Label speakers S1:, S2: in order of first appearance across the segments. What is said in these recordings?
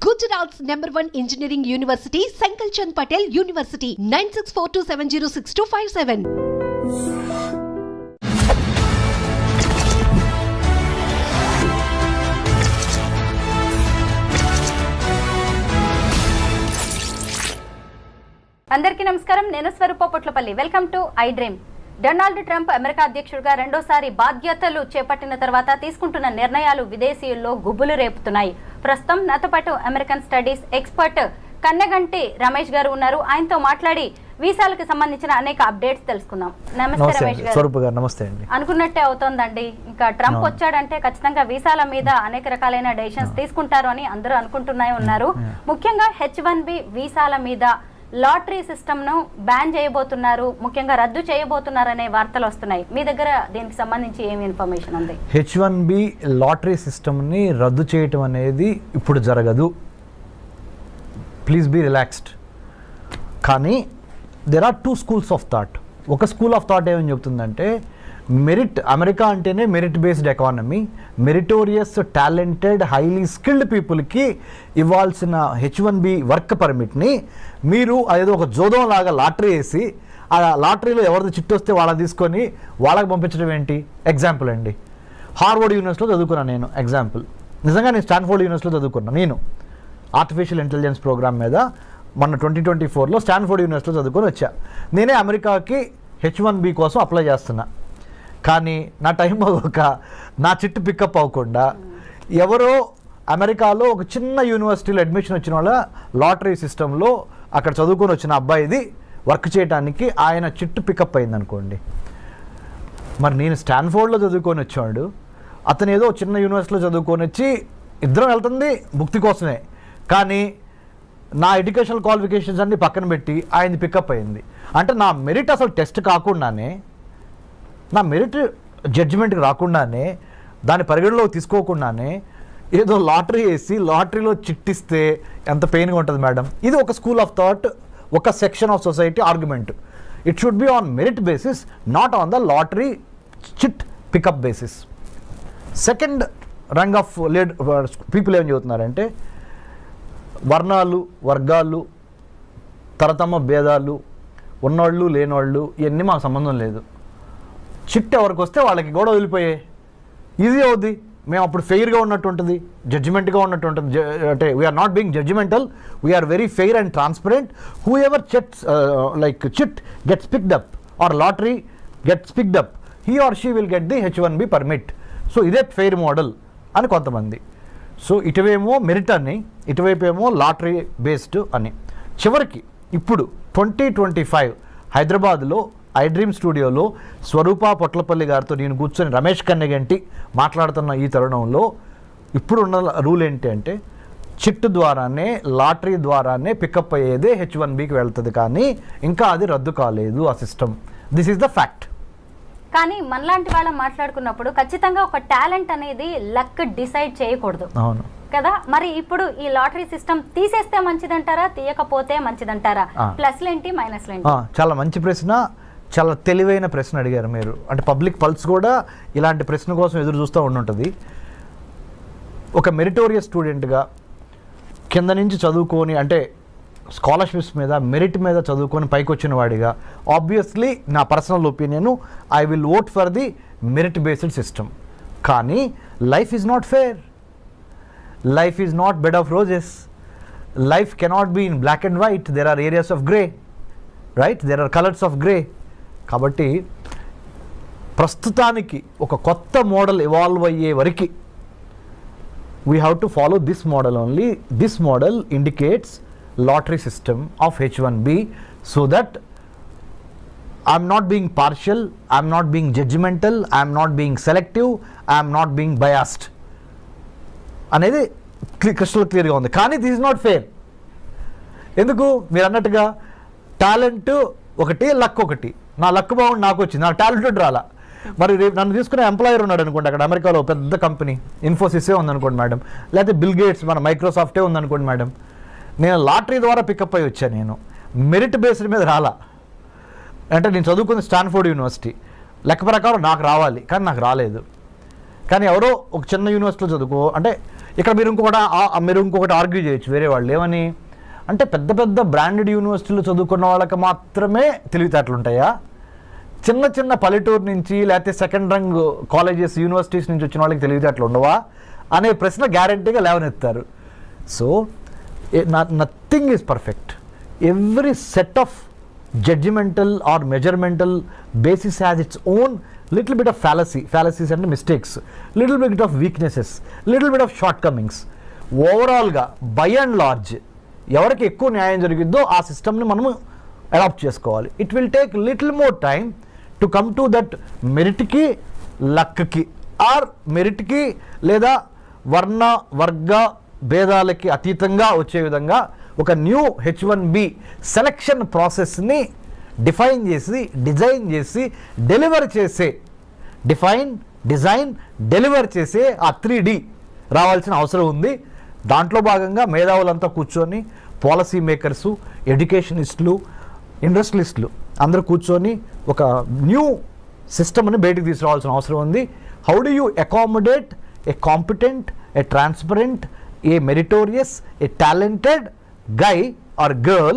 S1: Gujarat's #1 engineering university, Sankalchand Patel University, 9642706257.
S2: అందరికీ నమస్కారం. నేను Swaroopa Potlapalli. Welcome to I dream. Donald Trump America అధ్యక్షుడిగా రెండోసారి బాధ్యతలు చేపట్టిన తర్వాత తీసుకుంటున్న నిర్ణయాలు విదేశీయుల్లో గుబులు రేపుతున్నాయి. ప్రస్తుతం నాతో పాటు American studies expert Kannaganti Ramesh గారు ఉన్నారు. ఆయనతో మాట్లాడి వీసాలకు సంబంధించిన అనేక అప్డేట్స్ తెలుసుకుందాం. నమస్తే రమేష్ గారు.
S3: నమస్తే అండి.
S2: అనుకున్నట్టే అవుతోందండి. ఇంకా ట్రంప్ వచ్చాడంటే ఖచ్చితంగా వీసాల మీద అనేక రకాలైన డెసిషన్స్ తీసుకుంటారు అని అందరూ అనుకుంటూనే ఉన్నారు. ముఖ్యంగా H1B వీసాల మీద లాటరీ సిస్టమ్ ను బ్యాన్ చేయబోతున్నారు, ముఖ్యంగా రద్దు చేయబోతున్నారు అనే వార్తలు వస్తున్నాయి. మీ దగ్గర దీనికి సంబంధించి ఏమి ఇన్ఫర్మేషన్ ఉంది?
S3: H1B లాటరీ సిస్టమ్ని రద్దు చేయటం అనేది ఇప్పుడు జరగదు. Please be relaxed. కానీ there are two schools of thought. ఒక స్కూల్ ఆఫ్ థాట్ ఏమని చెప్తుందంటే, మెరిట్, అమెరికా అంటేనే merit based economy, meritorious talented highly skilled పీపుల్కి ఇవ్వాల్సిన H1B వర్క్ పర్మిట్ని మీరు అదేదో ఒక జోదం లాగా లాటరీ వేసి ఆ లాటరీలో ఎవరిది చిట్టు వస్తే వాళ్ళని తీసుకొని వాళ్ళకి పంపించడం ఏంటి? ఎగ్జాంపుల్ అండి, హార్వర్డ్ యూనివర్సిటీలో చదువుకున్నాను నేను. ఎగ్జాంపుల్, నిజంగా నేను స్టాన్ఫోర్డ్ యూనివర్సిటీలో చదువుకున్నాను. నేను ఆర్టిఫిషియల్ ఇంటెలిజెన్స్ ప్రోగ్రామ్ మీద మొన్న 2024లో స్టాన్ఫోర్డ్ యూనివర్సిటీలో చదువుకొని వచ్చా. నేనే అమెరికాకి H1B కోసం అప్లై చేస్తున్నా. కానీ నా టైం అవ్వక నా చిట్టు పికప్ అవ్వకుండా ఎవరో అమెరికాలో ఒక చిన్న యూనివర్సిటీలో అడ్మిషన్ వచ్చిన వాళ్ళ లాటరీ సిస్టంలో అక్కడ చదువుకొని వచ్చిన అబ్బాయిది వర్క్ చేయడానికి ఆయన చిట్టు పికప్ అయిందనుకోండి. మరి నేను స్టాన్ఫోర్డ్లో చదువుకొని వచ్చాడు, అతను ఏదో చిన్న యూనివర్సిటీలో చదువుకొని వచ్చి ఇద్దరం వెళ్తుంది భుక్తి కోసమే. కానీ నా ఎడ్యుకేషనల్ క్వాలిఫికేషన్స్ అన్నీ పక్కన పెట్టి ఆయనది పికప్ అయింది. అంటే నా మెరిట్ అసలు టెస్ట్ కాకుండానే, నా మెరిట్ జడ్జిమెంట్కి రాకుండానే, దాని పరిగణలోకి తీసుకోకుండానే ఏదో లాటరీ వేసి లాటరీలో చిట్టిస్తే ఎంత పెయిన్గా ఉంటుంది మేడం. ఇది ఒక స్కూల్ ఆఫ్ థాట్, ఒక section of society argument. It should be on merit basis, not on the lottery chit pickup basis. Second rung of people ఏం చెబుతున్నారంటే, వర్ణాలు, వర్గాలు, తరతమ భేదాలు, ఉన్నోళ్ళు లేనోళ్ళు ఇవన్నీ మాకు సంబంధం లేదు. చిట్ ఎవరికి వస్తే వాళ్ళకి కూడా వదిలిపోయాయి. ఈజీ అవుద్ది. మేము అప్పుడు ఫెయిర్గా ఉన్నట్టు ఉంటుంది, జడ్జిమెంట్గా ఉన్నట్టు ఉంటుంది. అంటే we're not being judgmental, we're very fair and transparent. Whoever chit gets picked up or lottery gets picked up, he or she will get the H1B permit. So ఇదే ఫెయిర్ మోడల్ అని కొంతమంది. So ఇటువేమో merit అని, ఇటువైపు ఏమో lottery based అని. చివరికి ఇప్పుడు 2025 హైదరాబాద్లో ఐ డ్రీమ్ స్టూడియోలో స్వరూప పొట్లపల్లి గారితో నేను కూర్చొని రమేష్ కన్నగంటి మాట్లాడుతున్న ఈ తరుణంలో ఇప్పుడు ఉన్న రూల్ ఏంటి అంటే, చిట్టు ద్వారానే, లాటరీ ద్వారానే పికప్ అయ్యేదే H1Bకి వెళ్తుంది. కానీ ఇంకా అది రద్దు కాలేదు ఆ system. This is the fact.
S2: కానీ మనలాంటి వాళ్ళం మాట్లాడుకున్నప్పుడు ఖచ్చితంగా ఒక టాలెంట్ అనేది లక్ డిసైడ్ చేయకూడదు.
S3: అవును
S2: కదా. మరి ఇప్పుడు ఈ లాటరీ సిస్టమ్ తీసేస్తే మంచిదంటారా, తీయకపోతే మంచిదంటారా? ప్లస్లు ఏంటి, మైనస్లు ఏంటి?
S3: చాలా మంచి ప్రశ్న, చాలా తెలివైన ప్రశ్న అడిగారు మీరు. అంటే పబ్లిక్ పల్స్ కూడా ఇలాంటి ప్రశ్న కోసం ఎదురు చూస్తూ ఉండుంటుంది. ఒక మెరిటోరియస్ స్టూడెంట్గా కింద నుంచి చదువుకొని, అంటే స్కాలర్షిప్స్ మీద, మెరిట్ మీద చదువుకొని పైకి వచ్చిన వాడిగా, ఆబ్వియస్లీ నా personal opinion, I will vote for the merit based system. కానీ life is not fair. Life is not bed of roses. Life cannot be in black and white. There are areas of grey, right? There are colours of grey. కాబట్టి ప్రస్తుతానికి ఒక కొత్త model evolve అయ్యే వరకు we have to follow this model only. This model indicates lottery system of H1B, so that I'm not being partial, I'm not being judgemental, I'm not being selective, I'm not being biased అనేది crystal క్లియర్గా ఉంది. కానీ this is not fair. ఎందుకు? మీరు అన్నట్టుగా talent ఒకటి, luck ఒకటి. నా లక్ బాగుండి నాకు వచ్చింది, నాకు టాలెంటెడ్ రాలా. మరి రేపు నన్ను తీసుకునే ఎంప్లాయర్ ఉన్నాడు అనుకోండి, అక్కడ అమెరికాలో పెద్ద కంపెనీ ఇన్ఫోసిసే ఉందనుకోండి మేడం, లేకపోతే బిల్ గేట్స్, మన మైక్రోసాఫ్టే ఉందనుకోండి మేడం. నేను లాటరీ ద్వారా పికప్ అయ్యి వచ్చాను. నేను మెరిట్ బేస్డ్ మీద రాలా. అంటే నేను చదువుకుంది స్టాన్ఫోర్డ్ యూనివర్సిటీ, లెక్క ప్రకారం నాకు రావాలి, కానీ నాకు రాలేదు. కానీ ఎవరో ఒక చిన్న యూనివర్సిటీలో చదువుకో, అంటే ఇక్కడ మీరు ఇంకొకటి ఆర్గ్యూ చేయొచ్చు వేరే వాళ్ళు ఏమని అంటే పెద్ద పెద్ద బ్రాండెడ్ యూనివర్సిటీలు చదువుకున్న వాళ్ళకి మాత్రమే తెలివితేటలు ఉంటాయా, చిన్న చిన్న పల్లెటూరు నుంచి లేకపోతే సెకండ్ రంగ్ కాలేజెస్ యూనివర్సిటీస్ నుంచి వచ్చిన వాళ్ళకి తెలివితేటలు ఉండవా అనే ప్రశ్న గ్యారంటీగా లేవనెత్తారు. So nothing is perfect. Every set of judgmental or measuremental basis has its own little bit of fallacies అంటే mistakes, little bit of weaknesses, little bit of shortcomings. ఓవరాల్గా బై అండ్ లార్జ్ ఎవరికి ఎక్కువ న్యాయం జరిగిద్దో ఆ సిస్టమ్ని మనము adapt చేసుకోవాలి. It will take little more time to come to that మెరిట్కి లక్కి ఆర్ మెరిట్కి లేదా వర్గ భేదాలకి అతీతంగా వచ్చే విధంగా ఒక న్యూ H1B సెలక్షన్ ప్రాసెస్ని డిఫైన్ చేసి డిజైన్ చేసి డెలివర్ చేసే డెలివర్ చేసే ఆ 3D రావాల్సిన అవసరం ఉంది. దాంట్లో భాగంగా మేధావులంతా కూర్చొని పాలసీ మేకర్సు, ఎడ్యుకేషనిస్టులు, ఇండస్ట్రియలిస్టులు అందరూ కూర్చొని ఒక న్యూ సిస్టమ్ని బయటికి తీసుకురావాల్సిన అవసరం ఉంది. How do you accommodate A competent, A transparent, A meritorious, A talented guy or girl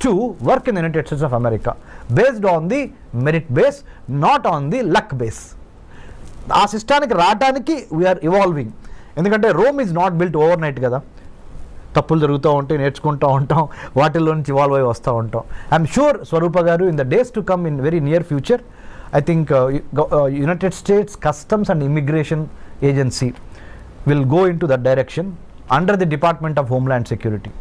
S3: to work in the United States of America based on the merit base, not on the luck base. ఆ సిస్టానికి రావడానికి we are evolving. ఎందుకంటే Rome is not built over night కదా, తప్పులు జరుగుతూ ఉంటాయి, నేర్చుకుంటూ ఉంటాం, వాటిల్లో నుంచి ఇవాల్వ్ అయి వస్తూ ఉంటాం. ఐఎమ్ షూర్ స్వరూప గారు in the days to come in very near future I think United states customs and immigration agency will go in to that direction under the department of homeland security.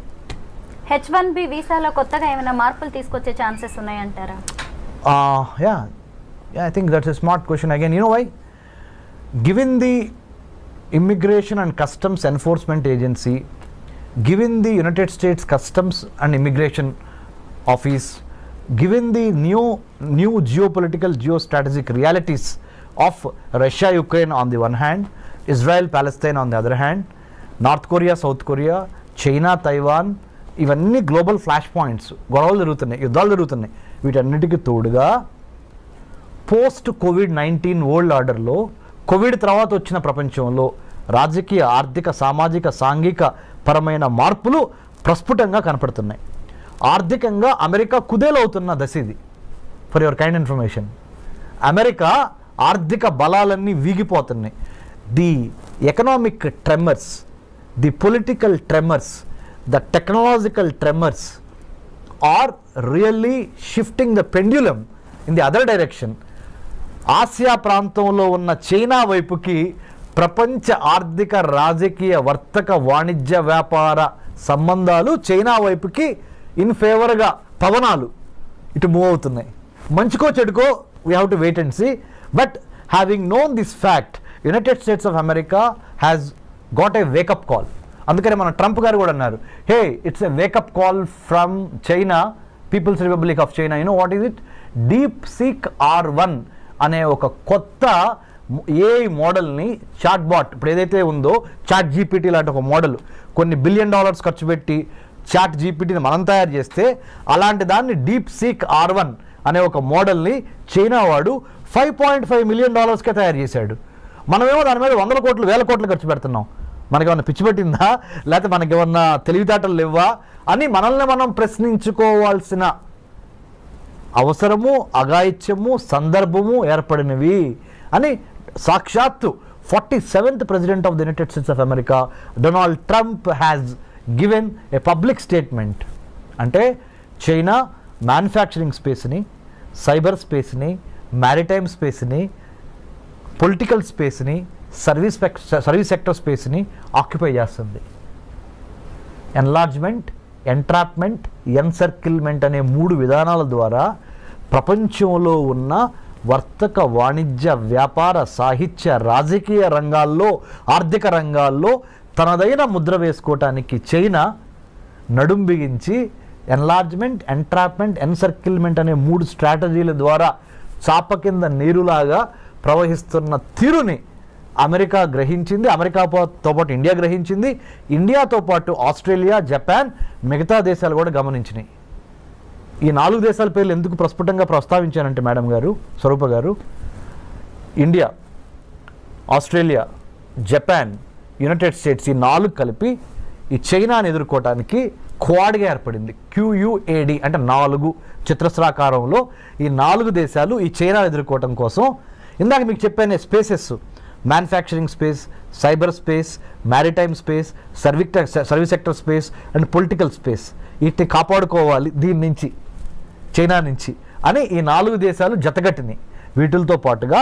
S2: H1B వీసాలో కొత్తగా ఏమైనా మార్పులు తీసుకొచ్చే chances ఉన్నాయంటారా?
S3: I think that's a smart question again. You know why? Given the Immigration and Customs Enforcement Agency, given the United States Customs and Immigration Office, given the new geopolitical geostrategic realities of Russia Ukraine on the one hand, Israel Palestine on the other hand, North Korea South Korea, China Taiwan, ఇవన్నీ global flash points, గొడవలు జరుగుతున్నాయి, యుద్ధాలు జరుగుతున్నాయి. వీటన్నిటికీ తోడుగా post COVID-19 world ఆర్డర్లో Covid తర్వాత వచ్చిన ప్రపంచంలో రాజకీయ, ఆర్థిక, సామాజిక, సాంఘిక పరమైన మార్పులు ప్రస్ఫుటంగా కనపడుతున్నాయి. ఆర్థికంగా అమెరికా కుదేలవుతున్న దశ ఇది. For your kind information, America ఆర్థిక బలాలన్నీ వీగిపోతున్నాయి. The economic tremors, the political tremors, the technological tremors are really shifting the pendulum in the other direction. Asia ప్రాంతంలో ఉన్న చైనా వైపుకి ప్రపంచ ఆర్థిక, రాజకీయ, వర్తక, వాణిజ్య, వ్యాపార సంబంధాలు చైనా వైపుకి ఇన్ ఫేవర్గా పవనాలు ఇటు మూవ్ అవుతున్నాయి. మంచికో చెడుకో we have to wait and see. But having known this fact, United States of America has got a wake up call. అందుకని మన ట్రంప్ గారు కూడా అన్నారు, hey it's a wake up call from China, People's Republic of China. You know what is it? DeepSeek R1 అనే ఒక కొత్త AI మోడల్ని, chat bot ఇప్పుడు ఏదైతే ఉందో చాట్ GPT లాంటి ఒక మోడల్, కొన్ని $1 బిలియన్ ఖర్చు పెట్టి చాట్ GPTని మనం తయారు చేస్తే, అలాంటి దాన్ని DeepSeek R1 అనే ఒక మోడల్ని చైనా వాడు $5.5 మిలియన్ తయారు చేశాడు. మనమేమో దాని మీద 100 కోట్లు 1000 కోట్లు ఖర్చు పెడుతున్నాం. మనకేమన్నా పిచ్చి పెట్టిందా, లేకపోతే మనకేమన్నా తెలివితేటలు లేవా అని మనల్ని మనం ప్రశ్నించుకోవాల్సిన అవసరము, అఘాయిత్యము, సందర్భము ఏర్పడినవి అని సాక్షాత్తు 47th president of the United States of America Donald Trump has given a public statement. అంటే చైనా మ్యానుఫ్యాక్చరింగ్ స్పేస్ని, సైబర్ స్పేస్ని, మ్యారిటైమ్ స్పేస్ని, పొలిటికల్ స్పేస్ని, సర్వీస్ సెక్టర్ స్పేస్ని ఆక్యుపై చేస్తుంది. ఎన్లార్జ్మెంట్, ఎంట్రాప్మెంట్, ఎన్సర్కిల్మెంట్ అనే 3 విధానాల ద్వారా ప్రపంచంలో ఉన్న వర్తక, వాణిజ్య, వ్యాపార, సాహిత్య, రాజకీయ రంగాల్లో, ఆర్థిక రంగాల్లో తనదైన ముద్ర వేసుకోవటానికి చైనా నడుం బిగించి ఎన్లార్జ్మెంట్, ఎంట్రాప్మెంట్, ఎన్సర్కిల్మెంట్ అనే 3 స్ట్రాటజీల ద్వారా చాప కింద నీరులాగా ప్రవహిస్తున్న తీరుని అమెరికా గ్రహించింది. అమెరికాతో పాటు ఇండియా గ్రహించింది. ఇండియాతో పాటు ఆస్ట్రేలియా, జపాన్, మిగతా దేశాలు కూడా గమనించినాయి. ఈ 4 దేశాల పేర్లు ఎందుకు ప్రస్ఫుటంగా ప్రస్తావించానంటే మేడం గారు, స్వరూప గారు, India, Australia, Japan, United states ఈ 4 కలిపి ఈ చైనాని ఎదుర్కోవడానికి క్వాడ్గా ఏర్పడింది. QUAD అంటే 4 చతురస్రాకారంలో ఈ 4 దేశాలు ఈ చైనా ఎదుర్కోవటం కోసం ఇందాక మీకు చెప్పాను spaces, manufacturing space, cyber space, maritime space, service sector space and political space, వీటిని కాపాడుకోవాలి దీని నుంచి, చైనా నుంచి అని ఈ 4 దేశాలు జతగట్టినాయి. వీటితో పాటుగా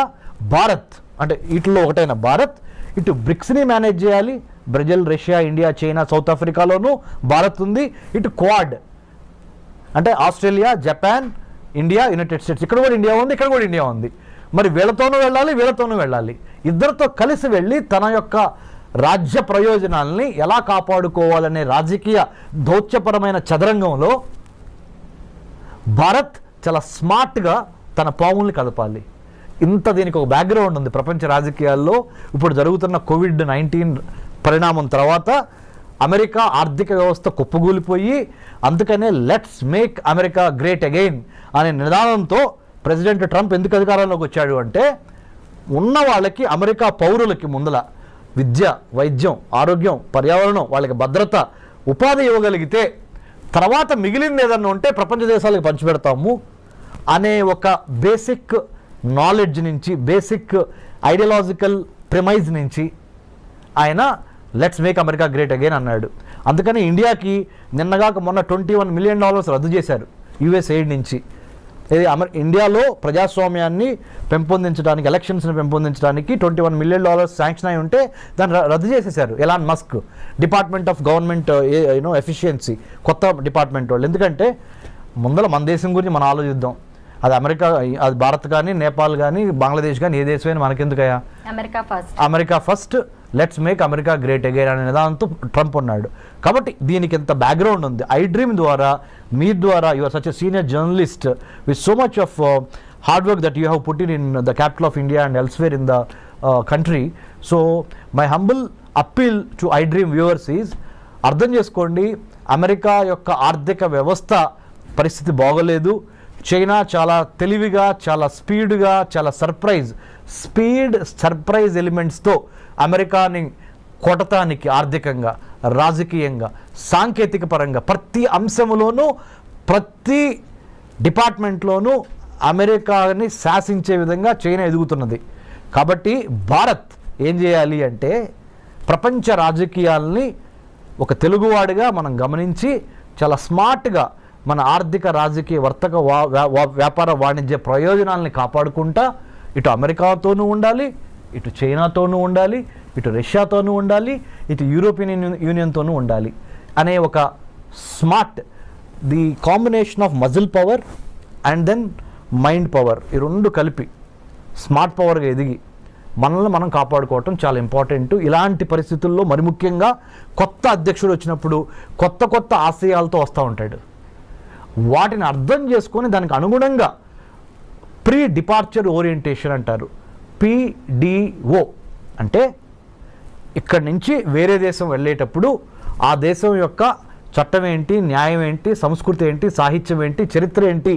S3: భారత్ అంటే వీటిలో ఒకటైన భారత్ ఇటు బ్రిక్స్ని మేనేజ్ చేయాలి. Brazil, Russia, India, China, south ఆఫ్రికాలోనూ భారత్ ఉంది. ఇటు క్వాడ్ అంటే Australia, Japan, India, United States, ఇక్కడ కూడా ఇండియా ఉంది, ఇక్కడ కూడా ఇండియా ఉంది. మరి వీళ్ళతోనూ వెళ్ళాలి, వీళ్ళతోనూ వెళ్ళాలి. ఇద్దరితో కలిసి వెళ్ళి తన యొక్క రాజ్య ప్రయోజనాల్ని ఎలా కాపాడుకోవాలనే రాజకీయ దౌత్యపరమైన చదరంగంలో భారత్ చాలా స్మార్ట్గా తన పావుల్ని కదపాలి. ఇంత దీనికి ఒక బ్యాక్గ్రౌండ్ ఉంది ప్రపంచ రాజకీయాల్లో. ఇప్పుడు జరుగుతున్న COVID-19 పరిణామం తర్వాత అమెరికా ఆర్థిక వ్యవస్థ కుప్పగూలిపోయి, అందుకనే let's make America great again అనే నినాదంతో ప్రెసిడెంట్ ట్రంప్ ఎందుకు అధికారంలోకి వచ్చాడు అంటే, ఉన్న వాళ్ళకి అమెరికా పౌరులకి ముందల విద్య, వైద్యం, ఆరోగ్యం, పర్యావరణం, వాళ్ళకి భద్రత, ఉపాధి ఇవ్వగలిగితే తర్వాత మిగిలింది ఏదన్నా ఉంటే ప్రపంచ దేశాలకు పంచిపెడతాము అనే ఒక బేసిక్ నాలెడ్జ్ నుంచి, బేసిక్ ఐడియాలజికల్ ప్రిమైజ్ నుంచి ఆయన let's make America great again అన్నాడు. అందుకని ఇండియాకి నిన్నగాక మొన్న $21 మిలియన్ రద్దు చేశారు US ఎయిడ్ నుంచి. ఇది ఇండియాలో ప్రజాస్వామ్యాన్ని పెంపొందించడానికి, ఎలక్షన్స్ని పెంపొందించడానికి $21 మిలియన్ శాంక్షన్ అయి ఉంటే దాన్ని రద్దు చేసేశారు Elon Musk, department of government efficiency, కొత్త డిపార్ట్మెంట్ వాళ్ళు. ఎందుకంటే ముందర మన దేశం గురించి మనం ఆలోచిద్దాం. అది అమెరికా, అది భారత్ కానీ, నేపాల్ కానీ, బంగ్లాదేశ్ కానీ, ఏ దేశమైనా మనకెందుకయ్యా, America first, let's make America great again అనే నిదానంతో ట్రంప్ ఉన్నాడు. కాబట్టి దీనికి ఎంత బ్యాక్గ్రౌండ్ ఉంది. ఐ డ్రీమ్ ద్వారా, మీ ద్వారా, you are such a senior journalist with so much of hard work that you have put in the capital of India and elsewhere in the country. So my humble appeal to I dream viewers is, అర్థం చేసుకోండి, America యొక్క ఆర్థిక వ్యవస్థ పరిస్థితి బాగోలేదు. China చాలా తెలివిగా, చాలా స్పీడ్గా, చాలా సర్ప్రైజ్ ఎలిమెంట్స్తో అమెరికాని కొట్టడానికి ఆర్థికంగా, రాజకీయంగా, సాంకేతిక పరంగా ప్రతి అంశంలోనూ, ప్రతి డిపార్ట్మెంట్లోనూ అమెరికాని శాసించే విధంగా చైనా ఎదుగుతున్నది. కాబట్టి భారత్ ఏం చేయాలి అంటే, ప్రపంచ రాజకీయాల్ని ఒక తెలుగువాడిగా మనం గమనించి చాలా స్మార్ట్గా మన ఆర్థిక, రాజకీయ, వర్తక, వ్యాపార, వాణిజ్య ప్రయోజనాలని కాపాడుకుంటా ఇటు అమెరికాతోనూ ఉండాలి, ఇటు చైనాతోనూ ఉండాలి, ఇటు రష్యాతోనూ ఉండాలి, ఇటు యూరోపియన్ యూనియన్తోనూ ఉండాలి అనే ఒక smart, the combination of muscle power and then mind power, ఈ రెండు కలిపి స్మార్ట్ పవర్గా ఎదిగి మనల్ని మనం కాపాడుకోవటం చాలా ఇంపార్టెంట్. ఇలాంటి పరిస్థితుల్లో మరి ముఖ్యంగా కొత్త అధ్యక్షుడు వచ్చినప్పుడు కొత్త ఆశయాలతో వస్తూ ఉంటాడు. వాటిని అర్థం చేసుకొని దానికి అనుగుణంగా ప్రీ డిపార్చర్ ఓరియంటేషన్ అంటారు, PDO అంటే ఇక్కడి నుంచి వేరే దేశం వెళ్ళేటప్పుడు ఆ దేశం యొక్క చట్టం ఏంటి, న్యాయం ఏంటి, సంస్కృతి ఏంటి, సాహిత్యం ఏంటి, చరిత్ర ఏంటి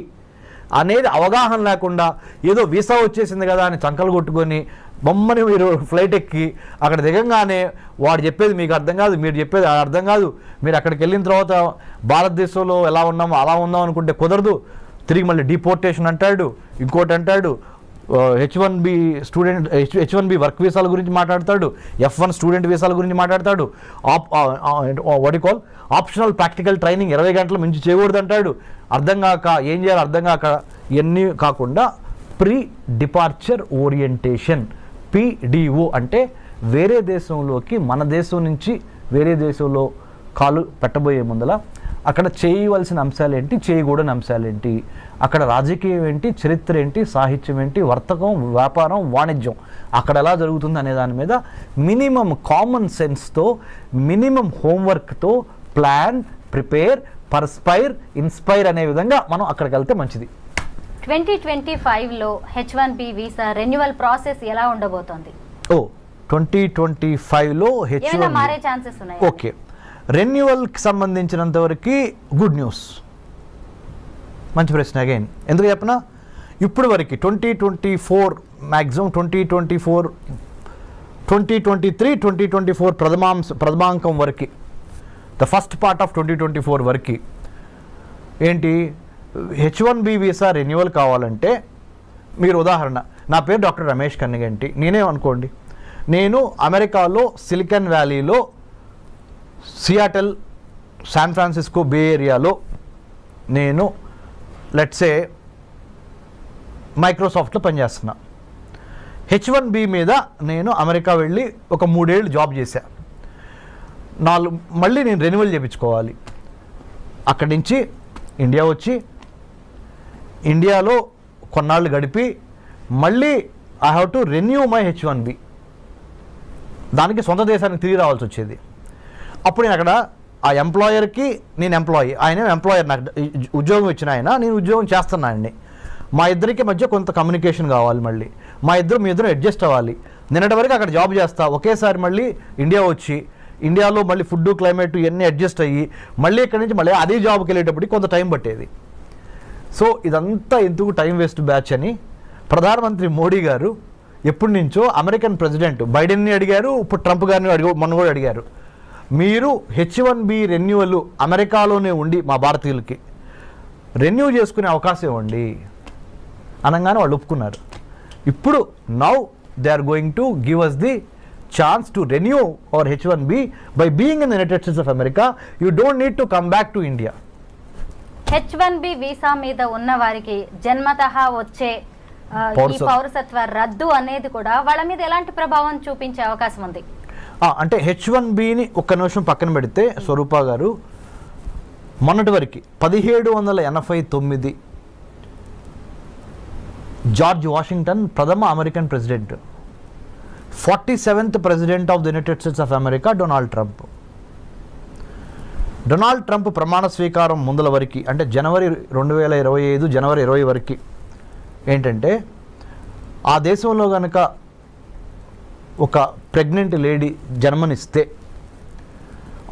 S3: అనేది అవగాహన లేకుండా ఏదో వీసా వచ్చేసింది కదా అని చంకలు కొట్టుకొని బొమ్మని మీరు ఫ్లైట్ ఎక్కి అక్కడ దిగంగానే వాడు చెప్పేది మీకు అర్థం కాదు, మీరు చెప్పేది అర్థం కాదు, మీరు అక్కడికి వెళ్ళిన తర్వాత భారతదేశంలో ఎలా ఉన్నామో అలా ఉందాం అనుకుంటే కుదరదు, తిరిగి మళ్ళీ డిపోర్టేషన్ అంటాడు, ఇంకోటి అంటాడు, H1B వర్క్ వీసాల గురించి మాట్లాడతాడు, F1 స్టూడెంట్ వీసాల గురించి మాట్లాడతాడు, ఆప్షనల్ ప్రాక్టికల్ ట్రైనింగ్ 20 గంటలు మించి చేయకూడదు అంటాడు. అర్థం కాక ఏం చేయాలి అర్థం కాక ఇవన్నీ కాకుండా ప్రీ డిపార్చర్ ఓరియంటేషన్, PDO అంటే వేరే దేశంలోకి, మన దేశం నుంచి వేరే దేశంలో కాలు పెట్టబోయే ముందల అక్కడ చేయవలసిన అంశాలు ఏంటి, చేయకూడని అంశాలు ఏంటి, అక్కడ రాజకీయం ఏంటి, చరిత్ర ఏంటి, సాహిత్యం ఏంటి, వర్తకం, వ్యాపారం, వాణిజ్యం అక్కడ ఎలా జరుగుతుంది అనే దాని మీద మినిమం కామన్ సెన్స్తో, మినిమం హోంవర్క్తో ప్లాన్, ప్రిపేర్, పర్స్పైర్, ఇన్స్పైర్ అనే విధంగా మనం అక్కడికి వెళ్తే మంచిది.
S2: 2025లో H1B వీసా రెన్యువల్ ప్రాసెస్ ఎలా ఉండబోతోంది?
S3: 2025లో
S2: ఏమైనా మారే ఛాన్సెస్ ఉన్నాయి?
S3: ఓకే, రెన్యువల్కి సంబంధించినంతవరకు గుడ్ న్యూస్. మంచి ప్రశ్న అగైన్. ఎందుకు చెప్పనా, ఇప్పుడు వరకు 2024 మ్యాక్సిమం 2024 2023-2024 ప్రథమాంకం వరకు, ద ఫస్ట్ పార్ట్ ఆఫ్ 2024 వరకు ఏంటి, H1B వీసా రెన్యువల్ కావాలంటే మీరు ఉదాహరణ, నా పేరు డాక్టర్ రమేష్ కన్నిగంటి, నేనే అనుకోండి, నేను అమెరికాలో సిలికాన్ వ్యాలీలో సియాటల్, శాన్ ఫ్రాన్సిస్కో, బే ఏరియాలో నేను లెట్సే మైక్రోసాఫ్ట్లో పనిచేస్తున్నా. H1B మీద నేను అమెరికా వెళ్ళి ఒక 3 ఏళ్ళు జాబ్ చేశా. మళ్ళీ నేను రెన్యువల్ చేయించుకోవాలి. అక్కడి నుంచి ఇండియా వచ్చి ఇండియాలో కొన్నాళ్ళు గడిపి మళ్ళీ I have to renew my H1B. దానికి సొంత దేశానికి తిరిగి రావాల్సి వచ్చేది. అప్పుడు నేను అక్కడ ఆ ఎంప్లాయర్కి నేను ఎంప్లాయీ, ఆయన ఎంప్లాయర్, నాకు ఉద్యోగం ఇచ్చిన ఆయన, నేను ఉద్యోగం చేస్తున్నానండి. మా ఇద్దరికి మధ్య కొంత కమ్యూనికేషన్ కావాలి, మళ్ళీ మీ ఇద్దరు అడ్జస్ట్ అవ్వాలి. నిన్నటి వరకు అక్కడ జాబ్ చేస్తా, ఒకేసారి మళ్ళీ ఇండియా వచ్చి ఇండియాలో మళ్ళీ ఫుడ్, క్లైమేట్ ఇవన్నీ అడ్జస్ట్ అయ్యి మళ్ళీ ఇక్కడి నుంచి మళ్ళీ అదే జాబ్కి వెళ్ళేటప్పటికి కొంత టైం పట్టేది. సో ఇదంతా ఎందుకు టైం వేస్ట్ బ్యాచ్ అని ప్రధానమంత్రి మోడీ గారు ఎప్పటి నుంచో అమెరికన్ ప్రెసిడెంట్ బైడెన్ని అడిగారు, ఇప్పుడు ట్రంప్ గారిని మొన్న కూడా అడిగారు, మీరు H1B రెన్యువల్ అమెరికాలోనే ఉండి మా భారతీయులకి రెన్యూ చేసుకునే అవకాశం ఇవ్వండి అనగానే వాళ్ళు ఒప్పుకున్నారు. ఇప్పుడు now they are going to give us the chance to renew our H1B by being in the United States of America. You don't need to come back to India.
S2: H1B visa మీద ఉన్న వారికి జన్మతః వచ్చే ఈ పౌరసత్వ రద్దు అనేది కూడా వాళ్ళ మీద ఎలాంటి ప్రభావం చూపించే అవకాశం ఉంది?
S3: అంటే H1Bని ఒక్క నిమిషం పక్కన పెడితే స్వరూప గారు, మొన్నటి వరకు 1789 జార్జ్ వాషింగ్టన్ ప్రథమ American president, 47th president of the United States of America Donald Trump ప్రమాణ స్వీకారం ముందల వరకు, అంటే జనవరి 2025 జనవరి 20 వరకు ఏంటంటే, ఆ దేశంలో కనుక ఒక ప్రెగ్నెంట్ లేడీ జన్మనిస్తే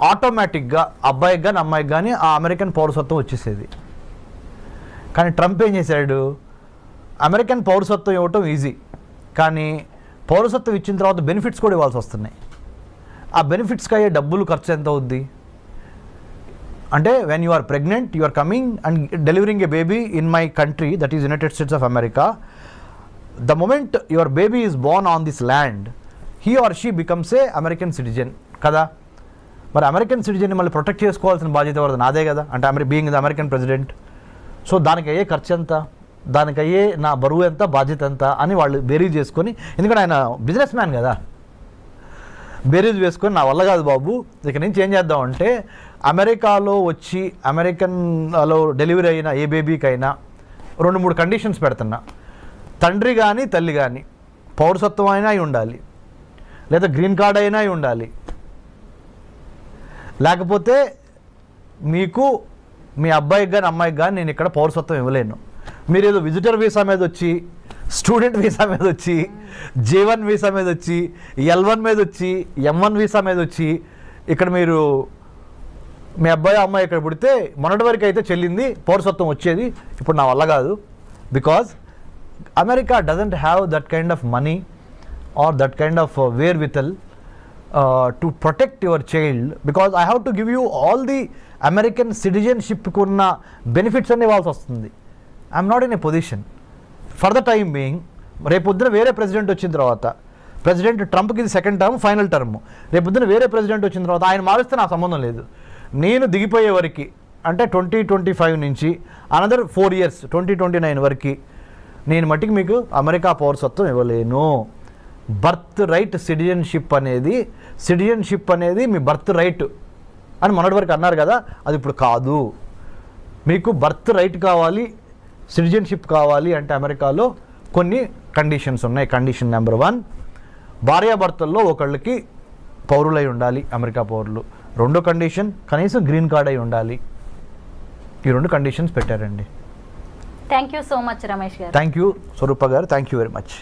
S3: ఆటోమేటిక్గా అబ్బాయికి కానీ అమ్మాయికి కానీ ఆ అమెరికన్ పౌరసత్వం వచ్చేసేది. కానీ ట్రంప్ ఏం చేశాడు, అమెరికన్ పౌరసత్వం ఇవ్వటం ఈజీ, కానీ పౌరసత్వం ఇచ్చిన తర్వాత బెనిఫిట్స్ కూడా ఇవ్వాల్సి వస్తున్నాయి. ఆ బెనిఫిట్స్కి అయ్యే డబ్బులు ఖర్చు ఎంత అవుద్ది అంటే, when you are pregnant, you are coming and delivering a baby in my country, that is United States of America. The moment your baby is born on this land, he or she becomes a American citizen కదా. మరి American సిటిజన్ని మళ్ళీ protect చేసుకోవాల్సిన బాధ్యత ఎవరిది? నాదే కదా, అంటే being the American president. So దానికి అయ్యే ఖర్చు ఎంత, దానికి అయ్యే నా బరువు ఎంత, బాధ్యత ఎంత అని వాళ్ళు బేరీజ్ చేసుకొని, ఎందుకంటే ఆయన బిజినెస్ మ్యాన్ కదా, బేరీజ్ వేసుకొని నా వల్ల కాదు బాబు, ఇక నుంచి ఏం చేద్దామంటే అమెరికాలో వచ్చి అమెరికన్లో డెలివరీ అయిన ఏ బేబీకైనా 2-3 కండిషన్స్ పెడుతున్నా. తండ్రి కానీ తల్లి కానీ పౌరసత్వం అయినా అయి ఉండాలి, లేదా గ్రీన్ కార్డ్ అయినా అయి ఉండాలి, లేకపోతే మీకు మీ అబ్బాయికి కానీ అమ్మాయికి కానీ నేను ఇక్కడ పౌరసత్వం ఇవ్వలేను. మీరు ఏదో విజిటర్ వీసా మీద వచ్చి, స్టూడెంట్ వీసా మీద వచ్చి, J1 వీసా మీద వచ్చి, L1 మీద వచ్చి, M1 వీసా మీద వచ్చి ఇక్కడ మీరు మీ అబ్బాయి అమ్మాయి ఇక్కడ పుడితే మొన్నటి వరకు అయితే చెల్లింది పౌరసత్వం వచ్చేది, ఇప్పుడు నా వల్ల కాదు. Because America doesn't have that kind of money or that kind of wherewithal to protect your child, because I have to give you all the American సిటిజన్షిప్కి ఉన్న బెనిఫిట్స్ అన్ని ఇవ్వాల్సి వస్తుంది. I'm not in a position for the time being. రేపొద్దున వేరే president వచ్చిన తర్వాత, president ట్రంప్కి ఇది సెకండ్ టర్మ్, ఫైనల్ టర్మ్, రేపొద్దున వేరే ప్రెసిడెంట్ వచ్చిన తర్వాత ఆయన మారిస్తే నాకు సంబంధం లేదు. నేను దిగిపోయే వరకు, అంటే 2025 నుంచి అనదర్ 4 years 2029 వరకు నేను మట్టికి మీకు అమెరికా పౌరసత్వం ఇవ్వలేను. బర్త్ రైట్ సిటిజన్షిప్ అనేది మీ బర్త్ రైట్ అని మొన్నటి వరకు అన్నారు కదా, అది ఇప్పుడు కాదు. మీకు బర్త్ రైట్ కావాలి, సిటిజన్షిప్ కావాలి అంటే అమెరికాలో కొన్ని కండిషన్స్ ఉన్నాయి. కండిషన్ నెంబర్ 1, భార్యాభర్తల్లో ఒకళ్ళకి పౌరులై ఉండాలి, అమెరికా పౌరులు. రెండో కండిషన్, కనీసం గ్రీన్ కార్డ్ అయి ఉండాలి. ఈ 2 కండిషన్స్ పెట్టారండి.
S2: Thank you so much Ramesh గారు.
S3: థ్యాంక్ యూ స్వరూప గారు, థ్యాంక్ యూ వెరీ మచ్.